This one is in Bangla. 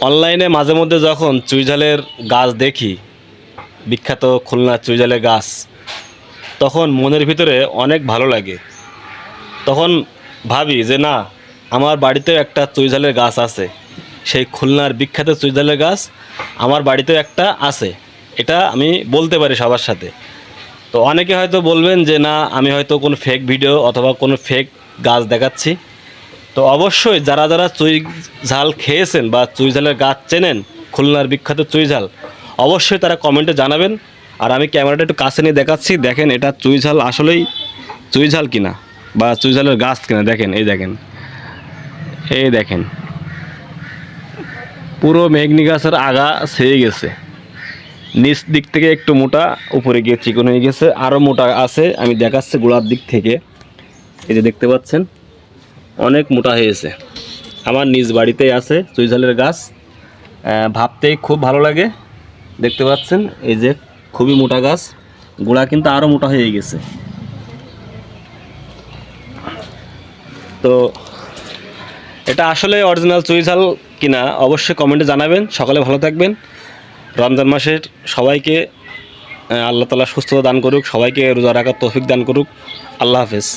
অনলাইনে মাঝে মধ্যে যখন চুইঝালের গাছ দেখি, বিখ্যাত খুলনা চুইঝালের গাছ, তখন মনের ভিতরে অনেক ভালো লাগে। তখন ভাবি যে না, আমার বাড়িতেও একটা চুইঝালের গাছ আছে, সেই খুলনার বিখ্যাত চুইঝালের গাছ আমার বাড়িতেও একটা আছে। এটা আমি বলতে পারি সবার সাথে। তো অনেকে হয়তো বলবেন যে না, আমি হয়তো কোনো ফেক ভিডিও অথবা কোনো ফেক গাছ দেখাচ্ছি। তো অবশ্যই যারা যারা চুই ঝাল খেয়েছেন বা চুই ঝালের গাছ চেনেন, খুলনার বিখ্যাত চুই ঝাল, অবশ্যই তারা কমেন্টে জানাবেন। আর আমি ক্যামেরাটা একটু কাছে নিয়ে দেখাচ্ছি, দেখেন এটা চুই ঝাল আসলেই চুই ঝাল কিনা বা চুই ঝালের গাছ কিনা। দেখেন, এই দেখেন, এই দেখেন, পুরো মেঘনি গাছের আগা ছেয়ে গেছে, নিচ দিক থেকে একটু মোটা, উপরে গিয়ে চিকন হয়ে গেছে, আরও মোটা আছে। আমি দেখাচ্ছি গোড়ার দিক থেকে, এই যে দেখতে পাচ্ছেন অনেক মোটা হয়েছে। আমার নিজ বাড়িতেই আছে চুইঝালের গাছ, ভাবতেই খুব ভালো লাগে। দেখতে পাচ্ছেন এই যে খুবই মোটা গাছ, গোড়া কিন্তু আরও মোটা হয়ে গেছে। তো এটা আসলে অরিজিনাল চুইঝাল কিনা অবশ্যই কমেন্টে জানাবেন। সকালে ভালো থাকবেন। রমজান মাসের সবাইকে আল্লাহ তাআলা সুস্থতা দান করুক, সবাইকে রোজা রাখার তৌফিক দান করুক। আল্লাহ হাফেজ।